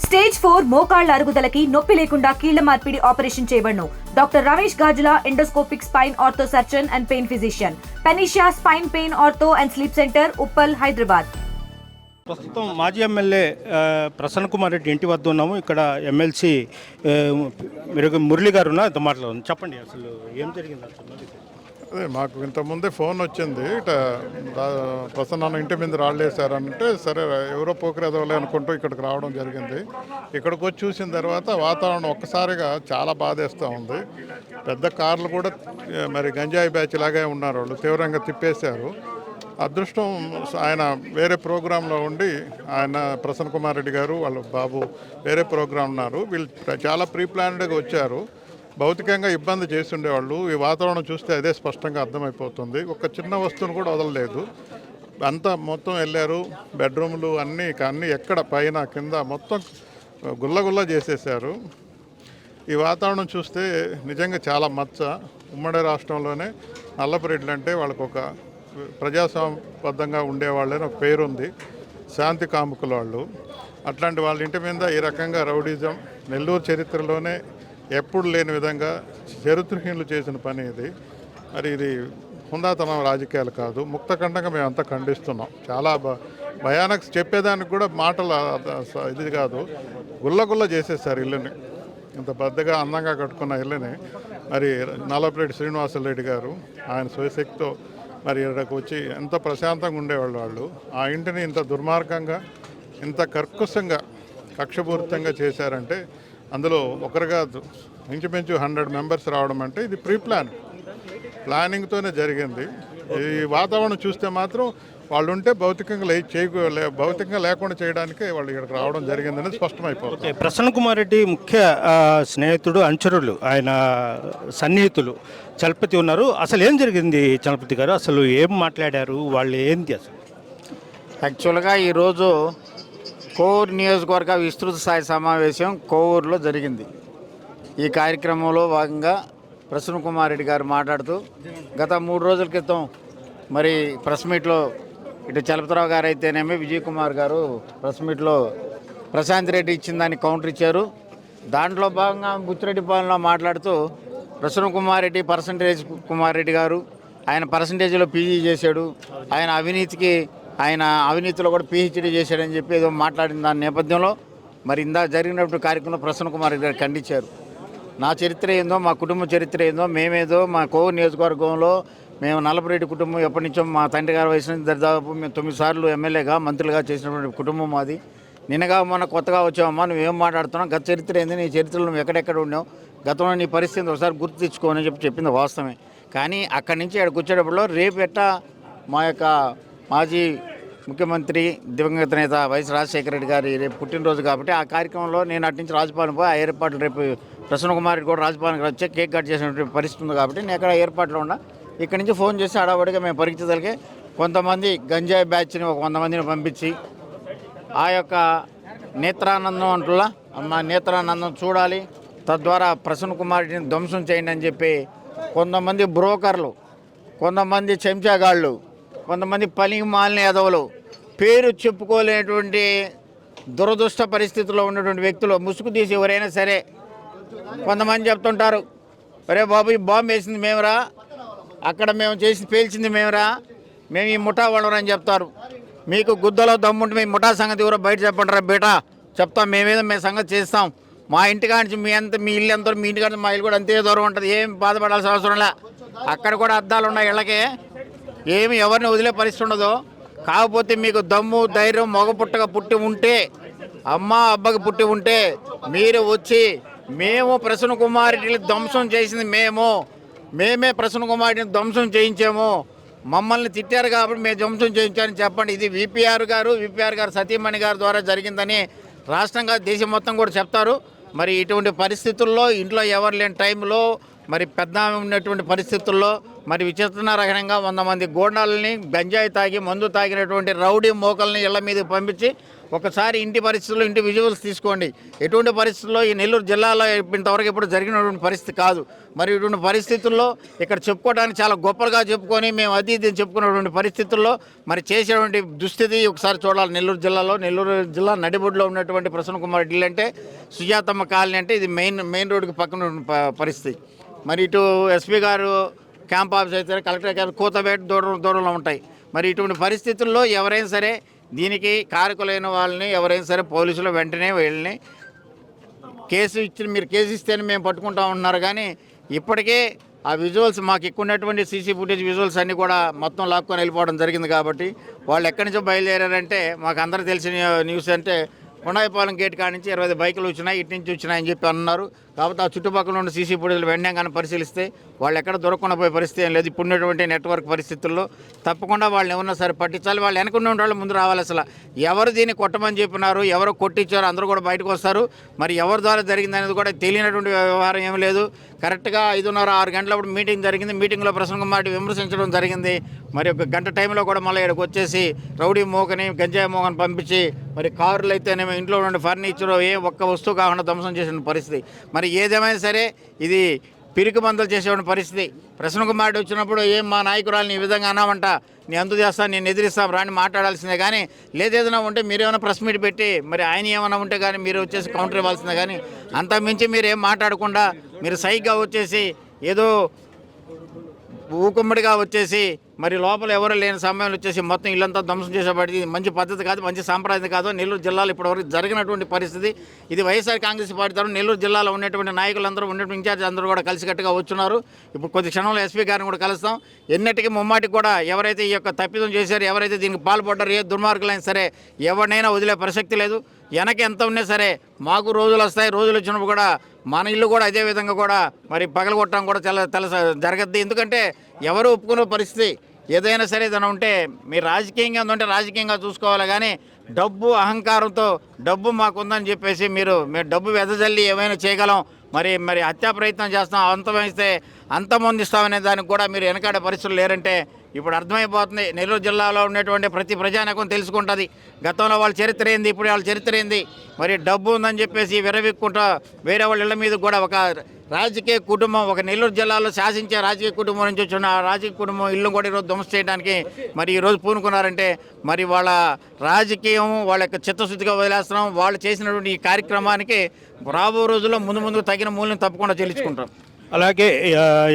Stage 4 మోకాళ్ల అరుగుదలకి నొప్పి లేకుండా కీళ్ల మార్పిడి ఆపరేషన్ చేయబడును. Doctor Ramesh Gajula, endoscopic spine ortho surgeon and pain physician, panacea spine pain ortho and sleep centre, Uppal, Hyderabad. ప్రస్తుతం మాజీ ఎమ్మెల్యే ప్రసన్న కుమార్ రెడ్డి ఇంటి వద్ద ఉన్నాము. ఇక్కడ ఎమ్మెల్సీ మురళి గారు ఉన్నారు, మాట్లాడుతున్నాం. చెప్పండి, అసలు ఏం జరిగింది? అదే మాకు ఇంతకుముందే ఫోన్ వచ్చింది, ఇట ప్రసన్న ఇంటి మీద రాళ్ళేశారంటే సరే ఎవరో పోకిరేదవలే అనుకుంటూ ఇక్కడికి రావడం జరిగింది. ఇక్కడికి వచ్చి చూసిన తర్వాత వాతావరణం ఒక్కసారిగా చాలా బాధేస్తూ ఉంది. పెద్ద కార్లు కూడా మరి గంజాయి బ్యాచ్ లాగే ఉన్నారు, వాళ్ళు తీవ్రంగా తిప్పేశారు. అదృష్టం ఆయన వేరే ప్రోగ్రాంలో ఉండి, ఆయన ప్రసన్న కుమార్ రెడ్డి గారు వాళ్ళ బాబు వేరే ప్రోగ్రాం ఉన్నారు. వీళ్ళు చాలా ప్రీ ప్లాన్డ్గా వచ్చారు. భౌతికంగా ఇబ్బంది చేస్తుండేవాళ్ళు. ఈ వాతావరణం చూస్తే అదే స్పష్టంగా అర్థమైపోతుంది. ఒక చిన్న వస్తువును కూడా వదలలేదు, అంతా మొత్తం వెళ్ళారు. బెడ్రూమ్లు అన్నీ ఎక్కడ పైన కింద మొత్తం గుల్లగుల్ల చేసేసారు. ఈ వాతావరణం చూస్తే నిజంగా చాలా మచ్చ. ఉమ్మడి రాష్ట్రంలోనే నల్లపురెడ్లు అంటే వాళ్ళకు ఒక ప్రజాస్వామ్యబద్ధంగా ఉండేవాళ్ళని ఒక పేరుంది, శాంతి కాముకుల వాళ్ళు. అట్లాంటి వాళ్ళ ఇంటి మీద ఈ రకంగా రౌడీజం నెల్లూరు చరిత్రలోనే ఎప్పుడు లేని విధంగా చరిత్రహీనులు చేసిన పని ఇది. మరి ఇది హుందాతనం రాజకీయాలు కాదు, ముక్తఖండంగా మేము అంతా ఖండిస్తున్నాం. చాలా భయానక చెప్పేదానికి కూడా మాటలు ఇది కాదు. గుల్లగుల్ల చేసేసారు ఇల్లుని, ఇంత పెద్దగా అందంగా కట్టుకున్న ఇల్లుని. మరి నల్లపురెడ్డి శ్రీనివాసరెడ్డి గారు ఆయన స్వశక్తితో మరి ఇక్కడికి వచ్చి ఎంత ప్రశాంతంగా ఉండేవాళ్ళు వాళ్ళు. ఆ ఇంటిని ఇంత దుర్మార్గంగా, ఇంత కర్కశంగా, కక్షపూరితంగా చేశారంటే అందులో ఒకరుగా ఇంచుమించు 100 మెంబర్స్ రావడం అంటే ఇది ప్లానింగ్తోనే జరిగింది. ఈ వాతావరణం చూస్తే మాత్రం వాళ్ళు ఉంటే భౌతికంగా లేకుండా చేయడానికే వాళ్ళు ఇక్కడికి రావడం జరిగిందని స్పష్టమైపోతుంది. ప్రసన్న కుమార్ రెడ్డి ముఖ్య స్నేహితుడు, అనుచరులు, ఆయన సన్నిహితులు చలపతి ఉన్నారు. అసలు ఏం జరిగింది చలపతి గారు? అసలు ఏం మాట్లాడారు వాళ్ళు? ఏంది అసలు? యాక్చువల్గా ఈరోజు కోవూరు నియోజకవర్గ విస్తృత స్థాయి సమావేశం కోవూరులో జరిగింది. ఈ కార్యక్రమంలో భాగంగా ప్రసన్న కుమార్ రెడ్డి గారు మాట్లాడుతూ గత 3 రోజుల క్రితం మరి ప్రెస్ మీట్లో ఇటు చలపతిరావు గారు అయితేనేమి, విజయ్ కుమార్ గారు ప్రెస్ మీట్లో ప్రశాంత్ రెడ్డి ఇచ్చిన దాన్ని కౌంటర్ ఇచ్చారు. దాంట్లో భాగంగా బుచ్చిరెడ్డిపాలెంలో మాట్లాడుతూ ప్రసన్న కుమార్ రెడ్డి కుమార్ రెడ్డి గారు ఆయన పర్సంటేజ్లో పీజీ చేశాడు, ఆయన అవినీతిలో కూడా పీహెచ్డీ చేశాడని చెప్పి ఏదో మాట్లాడిన దాని నేపథ్యంలో మరి జరిగినప్పుడు కార్యక్రమంలో ప్రసన్న కుమార్ రెడ్డి గారు ఖండించారు. నా చరిత్ర ఏందో, మా కుటుంబ చరిత్ర ఏందో, మేమేదో మా కోవూరు నియోజకవర్గంలో మేము నల్లపురెడ్డి కుటుంబం ఎప్పటి నుంచో మా తండ్రి గారి వయసు నుంచి దాదాపు మేము 9 సార్లు ఎమ్మెల్యేగా, మంత్రులుగా చేసినటువంటి కుటుంబం మాది. నిన్నగా మొన్న కొత్తగా వచ్చామమ్మా, నువ్వేం మాట్లాడుతున్నావు, గత చరిత్ర ఏంది, నీ చరిత్రలో నువ్వు ఎక్కడెక్కడ ఉన్నావు, గతంలో నీ పరిస్థితి ఒకసారి గుర్తు తెచ్చుకోని చెప్పింది వాస్తవమే. కానీ అక్కడి నుంచి ఇక్కడికి వచ్చేటప్పుడు రేపు ఎట్టా మా యొక్క మాజీ ముఖ్యమంత్రి దివంగత నేత వైఎస్ రాజశేఖర రెడ్డి గారి రేపు పుట్టినరోజు కాబట్టి ఆ కార్యక్రమంలో నేను అటు నుంచి రాజపాలెం పోయి ఆ ఏర్పాట్లు రేపు ప్రసన్న కుమార్ రెడ్డి కూడా రాజపాలెంకి వచ్చి కేక్ కట్ చేసినటువంటి పరిస్థితి ఉంది కాబట్టి నేను ఎక్కడ ఏర్పాట్లు ఉన్నా ఇక్కడి నుంచి ఫోన్ చేసి హడావుడిగా మేము పరీక్షించగలిగే కొంతమంది గంజాయి బ్యాచ్ని ఒక 100 మందిని పంపించి ఆ యొక్క నేత్రానందం అంటున్నా అమ్మ నేత్రానందం చూడాలి, తద్వారా ప్రసన్న కుమార్ రెడ్డిని ధ్వంసం చేయండి అని చెప్పి కొంతమంది బ్రోకర్లు, కొంతమంది చెంచాగాళ్ళు, కొంతమంది పనికి మాలిన ఎదవలు, పేరు చెప్పుకోలేనటువంటి దురదృష్ట పరిస్థితుల్లో ఉన్నటువంటి వ్యక్తులు ముసుగు తీసి ఎవరైనా సరే కొంతమంది చెప్తుంటారు, అరే బాబు ఈ బాంబు వేసింది మేమరా, అక్కడ మేము చేసి పేల్చింది మేమరా, మేము ఈ ముఠా వాళ్ళని చెప్తారు. మీకు గుద్దలో దమ్ముంటే మీ ముఠా సంగతి ఎవరో బయట చెప్పండిరా బేటా, చెప్తాం మేమేదో మేము సంగతి చేస్తాం. మా ఇంటికాంచి మీ ఇల్లు ఎంతో, మీ ఇంటికాంచి మా ఇల్లు కూడా అంతే దూరం ఉంటుంది, ఏం బాధపడాల్సిన అవసరంలే. అక్కడ కూడా అద్దాలు ఉన్నాయి ఇళ్ళకే, ఏమి ఎవరిని వదిలే పరిస్థితి ఉండదు. కాకపోతే మీకు దమ్ము ధైర్యం మగ పుట్టి ఉంటే, అమ్మ అబ్బకి పుట్టి ఉంటే మీరు వచ్చి మేము ప్రసన్న కుమార్ రెడ్డిని ధ్వంసం చేసింది మేమే ప్రసన్న కుమార్ రెడ్డిని ధ్వంసం చేయించాము, మమ్మల్ని తిట్టారు కాబట్టి మేము ధ్వంసం చేయించామని చెప్పండి. ఇది విపిఆర్ గారు సతీమణి గారి ద్వారా జరిగిందని రాష్ట్రంగా దేశం మొత్తం కూడా చెప్తారు. మరి ఇటువంటి పరిస్థితుల్లో ఇంట్లో ఎవరు లేని టైంలో మరి పెద్ద ఉన్నటువంటి పరిస్థితుల్లో మరి విచిత్రరకంగా 100 మంది గూండాలని గంజాయి తాగి మందు తాగినటువంటి రౌడీ మోకల్ని ఇళ్ల మీదకి పంపించి ఒకసారి ఇంటి పరిస్థితుల్లో ఇంటి విజువల్స్ తీసుకోండి. ఎటువంటి పరిస్థితుల్లో ఈ నెల్లూరు జిల్లాలో ఇంతవరకు ఎప్పుడు జరిగినటువంటి పరిస్థితి కాదు. మరి ఇటువంటి పరిస్థితుల్లో ఇక్కడ చెప్పుకోవడానికి చాలా గొప్పగా చెప్పుకొని మేము అది ఇది చెప్పుకున్నటువంటి పరిస్థితుల్లో మరి చేసేటువంటి దుస్థితి ఒకసారి చూడాలి. నెల్లూరు జిల్లాలో, నెల్లూరు జిల్లా నడిబొడ్డులో ఉన్నటువంటి ప్రసన్న కుమార్ రెడ్డి అంటే సుజాతమ్మ కాలనీ అంటే ఇది మెయిన్ రోడ్డుకి పక్కన ఉన్న పరిస్థితి. మరి ఇటు ఎస్పీ గారు క్యాంప్ ఆఫీస్ అయితే కలెక్టర్ క్యాంప్ కూతబేట దూరంలో ఉంటాయి. మరి ఇటువంటి పరిస్థితుల్లో ఎవరైనా సరే దీనికి కారకులైన వాళ్ళని ఎవరైనా సరే పోలీసులు వెంటనే వీళ్ళని మీరు కేసు ఇస్తేనే మేము పట్టుకుంటా ఉంటున్నారు. కానీ ఇప్పటికే ఆ విజువల్స్ మాకు ఎక్కువ ఉన్నటువంటి సీసీ ఫుటేజ్ విజువల్స్ అన్నీ కూడా మొత్తం లాక్కొని వెళ్ళిపోవడం జరిగింది. కాబట్టి వాళ్ళు ఎక్కడి నుంచో బయలుదేరారంటే మాకు అందరూ తెలిసిన న్యూస్ అంటే కొండాయిపాలెం గేట్ కాడ నుంచి 20 బైకులు వచ్చినాయి, ఇటు నుంచి వచ్చినాయని చెప్పి అన్నారు. కాబట్టి ఆ చుట్టుపక్కల ఉన్న సీసీ ఫుటేజ్లు వెంటనే కానీ పరిశీలిస్తే వాళ్ళు ఎక్కడ దొరకకుండా పోయే పరిస్థితి ఏం లేదు. ఇప్పుడున్నటువంటి నెట్వర్క్ పరిస్థితుల్లో తప్పకుండా వాళ్ళని ఎవరన్నా సరే పట్టించాలి. వాళ్ళు వెనకున్న వాళ్ళు ముందు రావాలి. అసలు ఎవరు దీన్ని కొట్టమని చెప్పినారు, ఎవరు కొట్టించారు అందరూ కూడా బయటకు వస్తారు. మరి ఎవరి ద్వారా జరిగింది అనేది కూడా తెలియనటువంటి వ్యవహారం ఏమీ లేదు. కరెక్ట్గా 5:30-6 గంటలప్పుడు మీటింగ్ జరిగింది. మీటింగ్లో ప్రసన్న కుమార్ రెడ్డి విమర్శించడం జరిగింది. మరి ఒక గంట టైంలో కూడా మళ్ళీ ఇక్కడికి వచ్చేసి రౌడీ మోకని గంజాయి మోకని పంపించి మరి కారులు అయితేనేమో ఇంట్లో ఉండే ఫర్నిచర్ ఒక్క వస్తువు కాకుండా ధ్వంసం చేసిన పరిస్థితి. మరి ఏదేమైనా సరే ఇది పిరికి మందులు చేసేవాడి పరిస్థితి. ప్రసన్న కుమార్ రెడ్డి వచ్చినప్పుడు మా నాయకురాలని ఈ విధంగా అన్నామంట, నేను అందు చేస్తాను, నేను ఎదిరిస్తాను, రాని మాట్లాడాల్సిందే. కానీ లేదేదైనా ఉంటే మీరు ఏమైనా ప్రెస్ మీట్ పెట్టి మరి ఆయన ఏమైనా ఉంటే కానీ మీరు వచ్చేసి కౌంటర్ ఇవ్వాల్సిందే. కానీ అంత మించి మీరు ఏం మాట్లాడకుండా మీరు సైగ్గా వచ్చేసి ఏదో ఊకుమ్మడిగా వచ్చేసి మరి లోపల ఎవరు లేని సమయంలో వచ్చేసి మొత్తం ఇల్లంతా ధ్వంసం చేసేబడి మంచి పద్ధతి కాదు, మంచి సాంప్రదాయం కాదు. నెల్లూరు జిల్లాలో ఇప్పటివరకు జరిగినటువంటి పరిస్థితి ఇది. వైఎస్ఆర్ కాంగ్రెస్ పార్టీ తరఫున నెల్లూరు జిల్లాలో ఉన్నటువంటి నాయకులందరూ ఉన్నటువంటి ఇన్ఛార్జ్ అందరూ కూడా కలిసికట్టుగా వచ్చున్నారు. ఇప్పుడు కొద్ది క్షణంలో ఎస్పీ గారిని కూడా కలుస్తాం. ఎన్నటికీ ముమ్మాటికి కూడా ఎవరైతే ఈ యొక్క తప్పిదం చేశారో, ఎవరైతే దీనికి పాల్పడ్డారో, ఏ దుర్మార్గులైనా సరే ఎవరినైనా వదిలే ప్రసక్తి లేదు. వెనక ఎంత ఉన్నా సరే మాకు రోజులు వస్తాయి. రోజులు వచ్చినప్పుడు కూడా మన ఇల్లు కూడా అదే విధంగా కూడా మరి పగలగొట్టడం కూడా చాలా జరగద్ది. ఎందుకంటే ఎవరు ఒప్పుకునే పరిస్థితి ఏదైనా సరే ఏదైనా ఉంటే మీరు రాజకీయంగా ఉందంటే రాజకీయంగా చూసుకోవాలి. కానీ డబ్బు అహంకారంతో డబ్బు మాకుందని చెప్పేసి మీరు డబ్బు వెదజల్లి ఏమైనా చేయగలం, మరి హత్యా ప్రయత్నం చేస్తాం, అంతమైతే అంతమొందిస్తామనే దానికి కూడా మీరు వెనకాడే పరిస్థితులు లేరంటే ఇప్పుడు అర్థమైపోతుంది. నెల్లూరు జిల్లాలో ఉన్నటువంటి ప్రతి ప్రజానికం తెలుసుకుంటుంది గతంలో వాళ్ళ చరిత్ర ఏంది, ఇప్పుడు వాళ్ళ చరిత్ర ఏంది. మరి డబ్బు ఉందని చెప్పేసి విరవిక్కుంటా వేరే వాళ్ళ ఇళ్ళ మీద కూడా ఒక రాజకీయ కుటుంబం, ఒక నెల్లూరు జిల్లాలో శాసించే రాజకీయ కుటుంబం నుంచి వచ్చిన రాజకీయ కుటుంబం ఇల్లు కూడా ఈరోజు ధ్వంసం చేయడానికి మరి ఈరోజు పూనుకున్నారంటే మరి వాళ్ళ రాజకీయం వాళ్ళ యొక్క చిత్తశుద్ధిగా వదిలేస్తున్నాం. వాళ్ళు చేసినటువంటి ఈ కార్యక్రమానికి రాబో రోజుల్లో ముందు తగిన మూల్యం తప్పకుండా చెల్లించుకుంటాం. అలాగే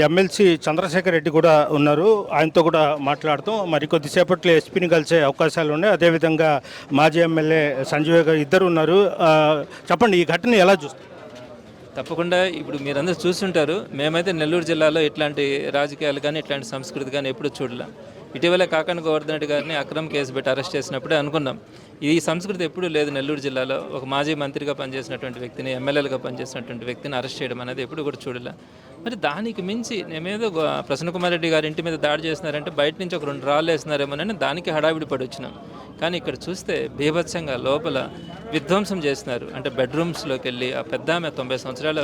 ఎమ్మెల్సీ చంద్రశేఖర్ రెడ్డి కూడా ఉన్నారు. ఆయనతో కూడా మాట్లాడుతూ మరి కొద్దిసేపట్లో ఎస్పీని కలిసే అవకాశాలు ఉన్నాయి. అదేవిధంగా మాజీ ఎమ్మెల్యే సంజయ్ గారు ఇద్దరు ఉన్నారు. చెప్పండి, ఈ ఘటన ఎలా చూస్తారు? తప్పకుండా ఇప్పుడు మీరందరూ చూస్తుంటారు. మేమైతే నెల్లూరు జిల్లాలో ఇట్లాంటి రాజకీయాలు కానీ ఇట్లాంటి సంస్కృతి కానీ ఎప్పుడూ చూడలేం. ఇటీవల కాకాని గోవర్ధన్ రెడ్డి గారిని అక్రమ్ కేసు పెట్టి అరెస్ట్ చేసినప్పుడే అనుకున్నాం ఈ సంస్కృతి ఎప్పుడూ లేదు నెల్లూరు జిల్లాలో. ఒక మాజీ మంత్రిగా పనిచేసినటువంటి వ్యక్తిని, ఎమ్మెల్యేలుగా పనిచేసినటువంటి వ్యక్తిని అరెస్ట్ చేయడం అనేది ఎప్పుడు కూడా చూడలే. మరి దానికి మించి నేమేదో ప్రసన్న కుమార్ రెడ్డి గారి ఇంటి మీద దాడి చేస్తున్నారంటే బయట నుంచి ఒక 2 రాళ్ళు వేస్తున్నారేమోనని దానికి హడావిడి పడి వచ్చినాం. కానీ ఇక్కడ చూస్తే బీభత్సంగా లోపల విధ్వంసం చేస్తున్నారు. అంటే బెడ్రూమ్స్లోకి వెళ్ళి ఆ పెద్ద ఆమె 90 సంవత్సరాల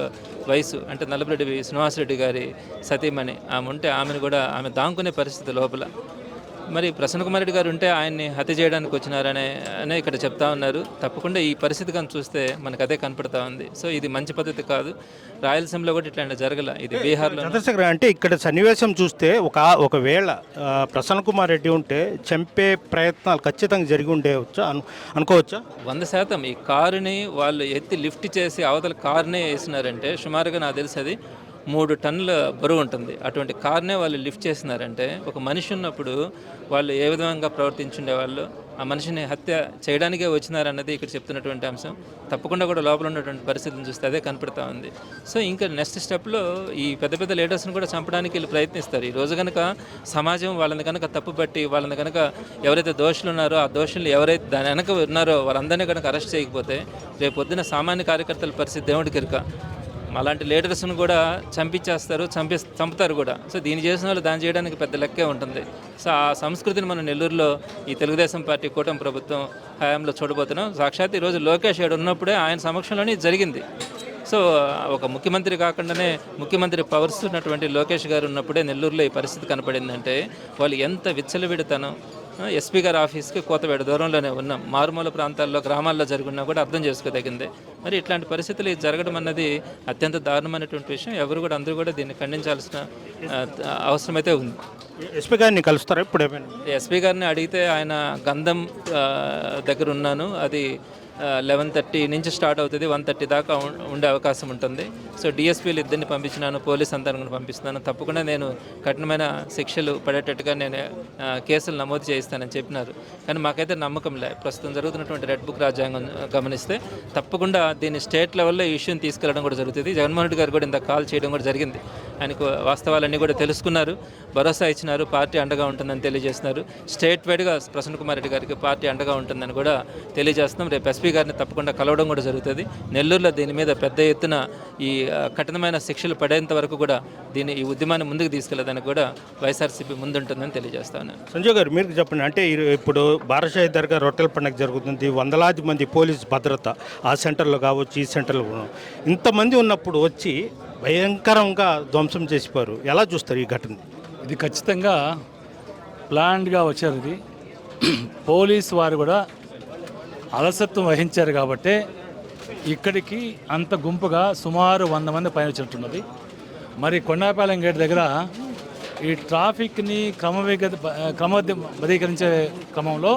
వయసు, అంటే నల్లబరెడ్డి శ్రీనివాసరెడ్డి గారి సతీమణి ఆమె ఉంటే ఆమెను కూడా ఆమె దాంకునే పరిస్థితి లోపల. మరి ప్రసన్న కుమార్ రెడ్డి గారు ఉంటే ఆయన్ని హత్య చేయడానికి వచ్చినారనే ఇక్కడ చెప్తా ఉన్నారు. తప్పకుండా ఈ పరిస్థితి కానీ చూస్తే మనకు అదే కనపడతా ఉంది. సో ఇది మంచి పద్ధతి కాదు. రాయలసీమలో కూడా ఇట్లాంటి జరగల. ఇది బీహార్లో చంద్రశేఖర్ అంటే ఇక్కడ సన్నివేశం చూస్తే ఒకవేళ ప్రసన్న కుమార్ రెడ్డి ఉంటే చంపే ప్రయత్నాలు ఖచ్చితంగా జరిగి ఉండేవచ్చా అనుకోవచ్చా? 100%. ఈ కారుని వాళ్ళు ఎత్తి లిఫ్ట్ చేసి అవతల కారునే వేసినారంటే సుమారుగా నాకు తెలిసి అది 3 టన్నుల బరువు ఉంటుంది. అటువంటి కార్నే వాళ్ళు లిఫ్ట్ చేసినారంటే ఒక మనిషి ఉన్నప్పుడు వాళ్ళు ఏ విధంగా ప్రవర్తించుండే వాళ్ళు, ఆ మనిషిని హత్య చేయడానికే వచ్చినారన్నది ఇక్కడ చెప్తున్నటువంటి అంశం. తప్పకుండా కూడా లోపల ఉన్నటువంటి పరిస్థితిని చూస్తే అదే కనపడతా ఉంది. సో ఇంకా నెక్స్ట్ స్టెప్లో ఈ పెద్ద లీడర్స్ని కూడా చంపడానికి వీళ్ళు ప్రయత్నిస్తారు. ఈరోజు కనుక సమాజం వాళ్ళని కనుక తప్పుపట్టి వాళ్ళని కనుక ఎవరైతే దోషులు ఉన్నారో ఆ దోషులు ఎవరైతే దాని వెనక ఉన్నారో వాళ్ళందరినీ కనుక అరెస్ట్ చేయకపోతే రేపు పొద్దున సామాన్య కార్యకర్తల పరిస్థితి దేవుడికి ఇరుక. అలాంటి లీడర్స్ను కూడా చంపించేస్తారు, చంపుతారు కూడా. సో దీన్ని చేసిన వాళ్ళు దాన్ని చేయడానికి పెద్ద లెక్కే ఉంటుంది. సో ఆ సంస్కృతిని మనం నెల్లూరులో ఈ తెలుగుదేశం పార్టీ కూటమి ప్రభుత్వం హయాంలో చూడబోతున్నాం. సాక్షాత్ ఈరోజు లోకేష్ గారు ఉన్నప్పుడే ఆయన సమక్షంలోనే జరిగింది. సో ఒక ముఖ్యమంత్రి కాకుండానే ముఖ్యమంత్రి పవర్స్ ఉన్నటువంటి లోకేష్ గారు ఉన్నప్పుడే నెల్లూరులో ఈ పరిస్థితి కనపడిందంటే వాళ్ళు ఎంత విచ్చలవిడితనం. ఎస్పీ గారి ఆఫీస్కి కోతవేడు దూరంలోనే ఉన్నాం. మారుమూల ప్రాంతాల్లో గ్రామాల్లో జరుగున్నా కూడా అర్థం చేసుకోదగిందే. మరి ఇట్లాంటి పరిస్థితులు జరగడం అన్నది అత్యంత దారుణమైనటువంటి విషయం. ఎవరు కూడా అందరూ కూడా దీన్ని ఖండించాల్సిన అవసరమైతే ఉంది. ఎస్పీ గారిని కలుస్తారా ఇప్పుడు ఏమైనా? ఎస్పీ గారిని అడిగితే ఆయన గంధం దగ్గర ఉన్నాను, అది 11:30 నుంచి స్టార్ట్ అవుతుంది, 1:30 దాకా ఉండే అవకాశం ఉంటుంది. సో డిఎస్పీలు ఇద్దరిని పంపించినాను, పోలీస్ అంతరం కూడా పంపిస్తున్నాను. తప్పకుండా నేను కఠినమైన శిక్షలు పడేటట్టుగా నేను కేసులు నమోదు చేయిస్తానని చెప్పినారు. కానీ మాకైతే నమ్మకం లే. ప్రస్తుతం జరుగుతున్నటువంటి రెడ్ బుక్ రాజ్యాంగం గమనిస్తే తప్పకుండా దీన్ని స్టేట్ లెవెల్లో ఈ ఇష్యూని తీసుకెళ్లడం కూడా జరుగుతుంది. జగన్మోహన్ రెడ్డి గారు కూడా ఇంత కాల్ చేయడం కూడా జరిగింది. ఆయనకు వాస్తవాలన్నీ కూడా తెలుసుకున్నారు, భరోసా ఇచ్చినారు, పార్టీ అండగా ఉంటుందని తెలియజేస్తున్నారు. స్టేట్ వైడ్గా ప్రసన్న కుమార్ రెడ్డి గారికి పార్టీ అండగా ఉంటుందని కూడా తెలియజేస్తున్నాం. రేపు ఎస్పీ గారిని తప్పకుండా కలవడం కూడా జరుగుతుంది. నెల్లూరులో దీని మీద పెద్ద ఎత్తున ఈ కఠినమైన శిక్షలు పడేంత వరకు కూడా ఈ ఉద్యమాన్ని ముందుకు తీసుకెళ్లేదానికి కూడా వైఎస్ఆర్సీపీ ముందుంటుందని తెలియజేస్తాను. సంజయ్ గారు మీరు చెప్పండి, అంటే ఇప్పుడు బారాషాహి దర్గా రొట్టెల పండుగ జరుగుతుంది, వందలాది మంది పోలీస్ భద్రత ఆ సెంటర్లో కావచ్చు, ఈ సెంటర్లో ఇంతమంది ఉన్నప్పుడు వచ్చి భయంకరంగా ధ్వంసం చేసిపోయారు. ఎలా చూస్తారు ఈ ఘటన? ఇది ఖచ్చితంగా ప్లాన్డ్గా వచ్చారు. ఇది పోలీసు వారు కూడా అలసత్వం వహించారు కాబట్టి ఇక్కడికి అంత గుంపుగా సుమారు 100 మంది పైన వచ్చినట్టున్నది. మరి కొండాపాలెం గేట్ దగ్గర ఈ ట్రాఫిక్ని క్రమబద్ధీకరించే క్రమంలో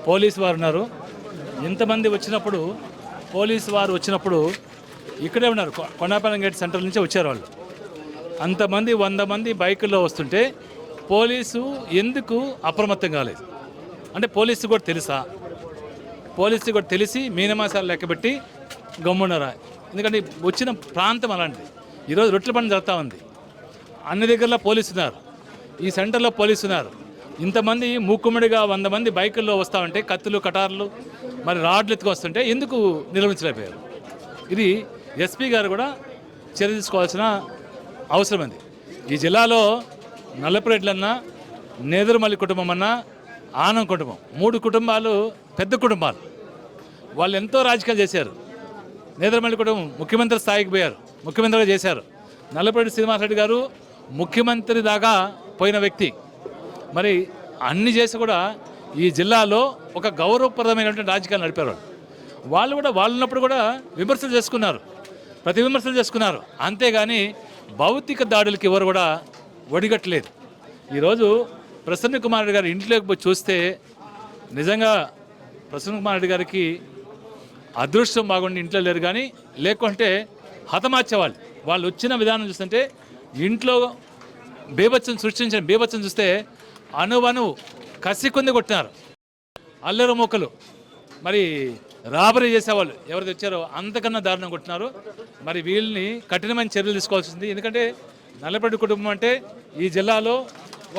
పోలీసు వారు ఉన్నారు. ఇంతమంది వచ్చినప్పుడు పోలీసు వారు వచ్చినప్పుడు ఇక్కడే ఉన్నారు. కొండాపాలెం గేట్ సెంటర్ నుంచి వచ్చారు వాళ్ళు. అంతమంది 100 మంది బైకుల్లో వస్తుంటే పోలీసు ఎందుకు అప్రమత్తం కాలేదు? అంటే పోలీసు కూడా తెలుసా? పోలీసు కూడా తెలిసి మీనమాసాలు లెక్కబెట్టి గమ్మున్నారా? ఎందుకంటే వచ్చిన ప్రాంతం అలాంటిది. ఈరోజు రొట్టెల పండుగ జరుగుతూ ఉంది, అన్ని దగ్గరలో పోలీసు ఉన్నారు, ఈ సెంటర్లో పోలీసు ఉన్నారు. ఇంతమంది మూకుమ్మడిగా 100 మంది బైకుల్లో వస్తామంటే కత్తులు కటార్లు మరి రాడ్లు ఎత్తుకు వస్తుంటే ఎందుకు నిర్వహించలేకపోయారు? ఇది ఎస్పీ గారు కూడా చర్య తీసుకోవాల్సిన అవసరం ఉంది. ఈ జిల్లాలో నల్లపురెడ్లన్నా, నేదురుమల్లి కుటుంబం అన్నా, ఆనం కుటుంబం, 3 కుటుంబాలు పెద్ద కుటుంబాలు. వాళ్ళు ఎంతో రాజకీయాలు చేశారు. నేదురుమల్లి కుటుంబం ముఖ్యమంత్రి స్థాయికి పోయారు, ముఖ్యమంత్రిగా చేశారు. నల్లపురెడ్డి శ్రీనివాసరెడ్డి గారు ముఖ్యమంత్రి దాకా పోయిన వ్యక్తి. మరి అన్ని చేసి కూడా ఈ జిల్లాలో ఒక గౌరవప్రదమైనటువంటి రాజకీయాలు నడిపారు. వాళ్ళు కూడా వాళ్ళు ఉన్నప్పుడు కూడా విమర్శలు చేసుకున్నారు, ప్రతి విమర్శలు చేసుకున్నారు. అంతేగాని భౌతిక దాడులకి ఎవరు కూడా ఒడిగట్టలేదు. ఈరోజు ప్రసన్న కుమార్ రెడ్డి గారి ఇంట్లోకి పోయి చూస్తే నిజంగా ప్రసన్న కుమార్ రెడ్డి గారికి అదృష్టం బాగుండి ఇంట్లో లేరు, కానీ లేకుంటే హతమార్చేవాళ్ళు. వాళ్ళు వచ్చిన విధానం చూస్తుంటే ఇంట్లో బీభత్సం సృష్టించిన బీభత్సం చూస్తే అణువణువు కసి కొంది కొట్టినారు. అల్లరి మొక్కలు మరి రాబరీ చేసేవాళ్ళు ఎవరైతే వచ్చారో అంతకన్నా దారుణం కొట్టినారు. మరి వీళ్ళని కఠినమైన చర్యలు తీసుకోవాల్సింది. ఎందుకంటే నల్లపరెడ్డి కుటుంబం అంటే ఈ జిల్లాలో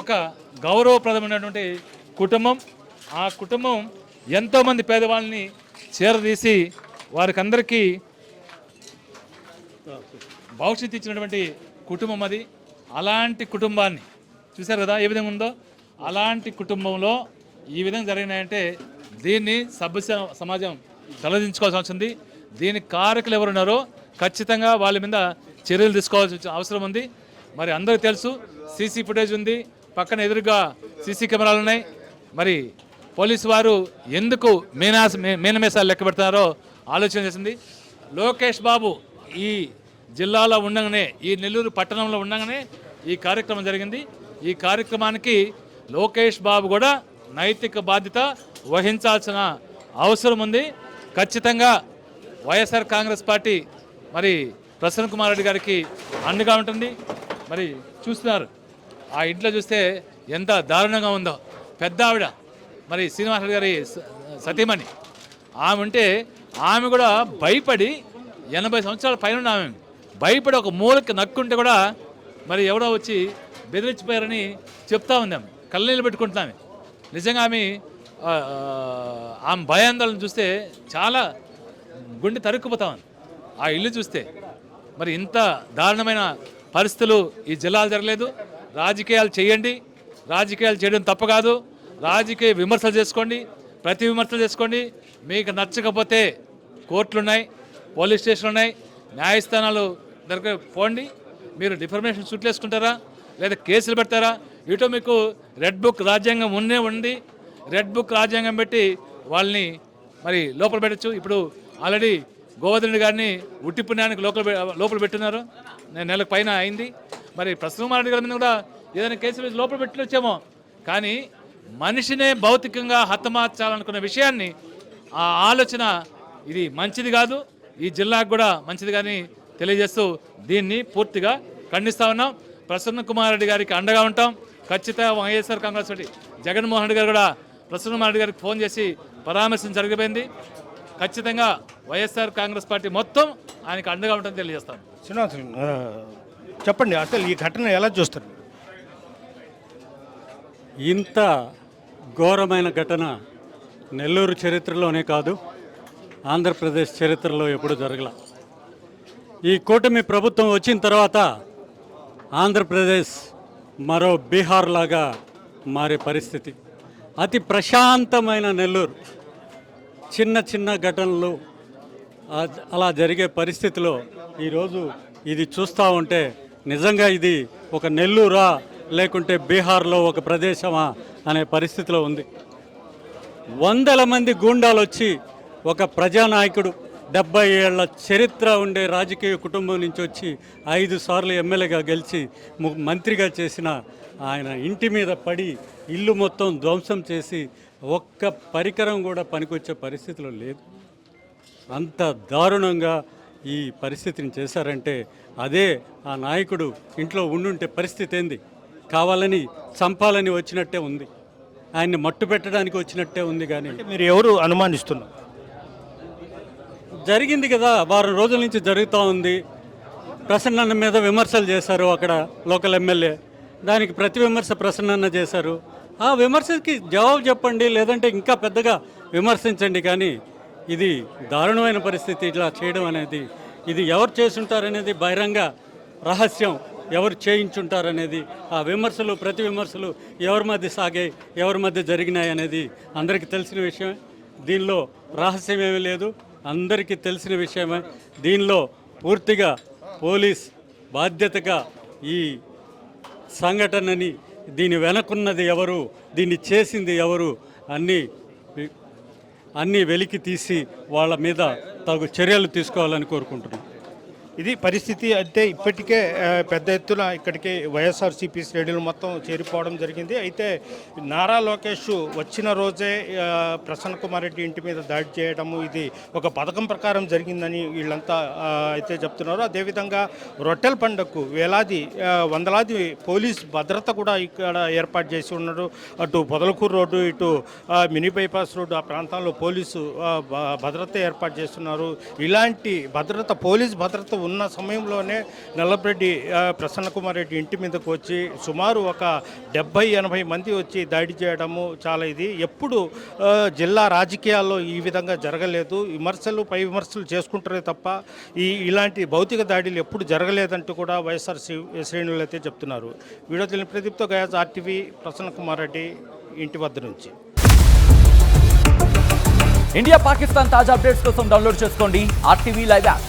ఒక గౌరవప్రదమైనటువంటి కుటుంబం. ఆ కుటుంబం ఎంతోమంది పేదవాళ్ళని చేరదీసి వారికి అందరికీ భవిష్యత్తు ఇచ్చినటువంటి కుటుంబం అది. అలాంటి కుటుంబాన్ని చూశారు కదా ఏ విధంగా ఉందో. అలాంటి కుటుంబంలో ఈ విధంగా జరిగినాయంటే దీన్ని సభ్య సమాజం తలదించుకోవాల్సి వచ్చింది. దీనికి కారకులు ఎవరున్నారో ఖచ్చితంగా వాళ్ళ మీద చర్యలు తీసుకోవాల్సిన అవసరం ఉంది. మరి అందరికీ తెలుసు, సీసీ ఫుటేజ్ ఉంది, పక్కన ఎదురుగా సీసీ కెమెరాలు ఉన్నాయి. మరి పోలీసు వారు ఎందుకు మీనమేసాలు లెక్క పెడుతున్నారో ఆలోచన చేసింది. లోకేష్ బాబు ఈ జిల్లాలో ఉండగానే, ఈ నెల్లూరు పట్టణంలో ఉండగానే ఈ కార్యక్రమం జరిగింది. ఈ కార్యక్రమానికి లోకేష్ బాబు కూడా నైతిక బాధ్యత వహించాల్సిన అవసరం ఉంది. ఖచ్చితంగా వైఎస్ఆర్ కాంగ్రెస్ పార్టీ మరి ప్రసన్న కుమార్ రెడ్డి గారికి అండగా ఉంటుంది. మరి చూస్తున్నారు, ఆ ఇంట్లో చూస్తే ఎంత దారుణంగా ఉందో. పెద్ద ఆవిడ మరి శ్రీనివాసరెడ్డి గారి సతీమణి ఆమె ఉంటే ఆమె కూడా భయపడి 80 సంవత్సరాల పైన ఆమె భయపడి ఒక మూలకి నక్కుంటే కూడా మరి ఎవరో వచ్చి బెదిరించిపోయారని చెప్తా ఉంది. ఆమె కళ్ళనీళ్ళు పెట్టుకుంటున్నామే. నిజంగా ఆమె భయాందోళన చూస్తే చాలా గుండె తరుక్కుపోతామని ఆ ఇల్లు చూస్తే. మరి ఇంత దారుణమైన పరిస్థితులు ఈ జిల్లాలో జరగలేదు. రాజకీయాలు చేయండి, రాజకీయాలు చేయడం తప్పు కాదు. రాజకీయ విమర్శలు చేసుకోండి, ప్రతి విమర్శలు చేసుకోండి. మీకు నచ్చకపోతే కోర్టులు ఉన్నాయి, పోలీస్ స్టేషన్లు ఉన్నాయి, న్యాయస్థానాలు దగ్గర పోండి, మీరు డిఫర్మేషన్ సూట్లు వేసుకుంటారా లేదా కేసులు పెడతారా? ఇటు మీకు రెడ్ బుక్ రాజ్యాంగం ఉంది, రెడ్ బుక్ రాజ్యాంగం పెట్టి వాళ్ళని మరి లోపల పెట్టచ్చు. ఇప్పుడు ఆల్రెడీ గోవర్ధన్ గారిని ఉట్టి పుణ్యానికి లోపల పెట్టున్నారు, నెలకు పైన అయింది. మరి ప్రసన్న కుమార్ రెడ్డి గారి మీద కూడా ఏదైనా కేసు వేసి లోపల పెట్టొచ్చేమో, కానీ మనిషినే భౌతికంగా హతమార్చాలనుకున్న విషయాన్ని ఆ ఆలోచన ఇది మంచిది కాదు, ఈ జిల్లాకు కూడా మంచిది కానీ తెలియజేస్తూ దీన్ని పూర్తిగా ఖండిస్తూ ఉన్నాం. ప్రసన్న కుమార్ రెడ్డి గారికి అండగా ఉంటాం. ఖచ్చితంగా వైఎస్ఆర్ కాంగ్రెస్ పార్టీ జగన్మోహన్ రెడ్డి గారు కూడా ప్రసన్న కుమార్ రెడ్డి గారికి ఫోన్ చేసి పరామర్శించడం జరిగిపోయింది. ఖచ్చితంగా వైఎస్ఆర్ కాంగ్రెస్ పార్టీ మొత్తం ఆయనకు అండగా ఉంటుందని తెలియజేస్తాం. శ్రీనివాస్ చెప్పండి, అసలు ఈ ఘటన ఎలా చూస్తారు? ఇంత ఘోరమైన ఘటన నెల్లూరు చరిత్రలోనే కాదు, ఆంధ్రప్రదేశ్ చరిత్రలో ఎప్పుడు జరగల. ఈ కూటమి ప్రభుత్వం వచ్చిన తర్వాత ఆంధ్రప్రదేశ్ మరో బీహార్ లాగా మారే పరిస్థితి. అతి ప్రశాంతమైన నెల్లూరు చిన్న చిన్న ఘటనలు అలా జరిగే పరిస్థితిలో ఈరోజు ఇది చూస్తూ ఉంటే నిజంగా ఇది ఒక నెల్లూరా లేకుంటే బీహార్లో ఒక ప్రదేశమా అనే పరిస్థితిలో ఉంది. వందల మంది గూండాలు వచ్చి ఒక ప్రజానాయకుడు 70 ఏళ్ల చరిత్ర ఉండే రాజకీయ కుటుంబం నుంచి వచ్చి 5 సార్లు ఎమ్మెల్యేగా గెలిచి మంత్రిగా చేసిన ఆయన ఇంటి మీద పడి ఇల్లు మొత్తం ధ్వంసం చేసి ఒక్క పరికరం కూడా పనికొచ్చే పరిస్థితిలో లేదు. అంత దారుణంగా ఈ పరిస్థితిని చేశారంటే అదే ఆ నాయకుడు ఇంట్లో ఉండుంటే పరిస్థితి ఏంది? కావాలని చంపాలని వచ్చినట్టే ఉంది, ఆయన్ని మట్టు పెట్టడానికి వచ్చినట్టే ఉంది. కానీ మీరు ఎవరు అనుమానిస్తున్నారు? జరిగింది కదా, వారం రోజుల నుంచి జరుగుతూ ఉంది. ప్రసన్న మీద విమర్శలు చేశారు అక్కడ లోకల్ ఎమ్మెల్యే, దానికి ప్రతి విమర్శ ప్రసన్న చేశారు. ఆ విమర్శకి జవాబు చెప్పండి, లేదంటే ఇంకా పెద్దగా విమర్శించండి. కానీ ఇది దారుణమైన పరిస్థితి. ఇట్లా చేయడం అనేది ఇది ఎవరు చేసుంటారనేది బహిరంగ రహస్యం. ఎవరు చేయించుంటారనేది ఆ విమర్శలు ప్రతి విమర్శలు ఎవరి మధ్య సాగాయి, ఎవరి మధ్య జరిగినాయి అనేది అందరికీ తెలిసిన విషయమే. దీనిలో రహస్యం ఏమీ లేదు, అందరికీ తెలిసిన విషయమే. దీనిలో పూర్తిగా పోలీస్ బాధ్యతగా ఈ సంఘటనని, దీని వెనకున్నది ఎవరు, దీన్ని చేసింది ఎవరు అన్నీ వెలికి తీసి వాళ్ళ మీద తగు చర్యలు తీసుకోవాలని కోరుకుంటున్నాం. ఇది పరిస్థితి. అంటే ఇప్పటికే పెద్ద ఎత్తున ఇక్కడికి వైఎస్ఆర్సీపీ శ్రేణులు మొత్తం చేరిపోవడం జరిగింది. అయితే నారా లోకేష్ వచ్చిన రోజే ప్రసన్న కుమార్ రెడ్డి ఇంటి మీద దాడి చేయడము ఇది ఒక పథకం ప్రకారం జరిగిందని వీళ్ళంతా అయితే చెప్తున్నారు. అదేవిధంగా రొట్టెల పండుగకు వందలాది పోలీస్ భద్రత కూడా ఇక్కడ ఏర్పాటు చేసి ఉన్నారు. అటు పొదలకూరు రోడ్డు, ఇటు మినీ బైపాస్ రోడ్డు, ఆ ప్రాంతాల్లో పోలీసు భద్రత ఏర్పాటు చేస్తున్నారు. ఇలాంటి పోలీస్ భద్రత ఉన్న సమయంలోనే నల్లపరెడ్డి ప్రసన్న కుమార్ రెడ్డి ఇంటి మీదకు వచ్చి సుమారు ఒక 70-80 మంది వచ్చి దాడి చేయడము చాలా ఇది ఎప్పుడు జిల్లా రాజకీయాల్లో ఈ విధంగా జరగలేదు. విమర్శలు పై విమర్శలు చేసుకుంటారే తప్ప ఇలాంటి భౌతిక దాడులు ఎప్పుడు జరగలేదంటూ కూడా వైఎస్ఆర్ శ్రేణులు అయితే చెప్తున్నారు. వీడియో తెలియని ప్రదీప్తో గయాజ్, ఆర్టీవీ, ప్రసన్న కుమార్ రెడ్డి ఇంటి వద్ద నుంచి. ఇండియా పాకిస్తాన్ తాజా అప్డేట్స్ కోసం డౌన్లోడ్ చేసుకోండి RTV లైవ్ యాప్.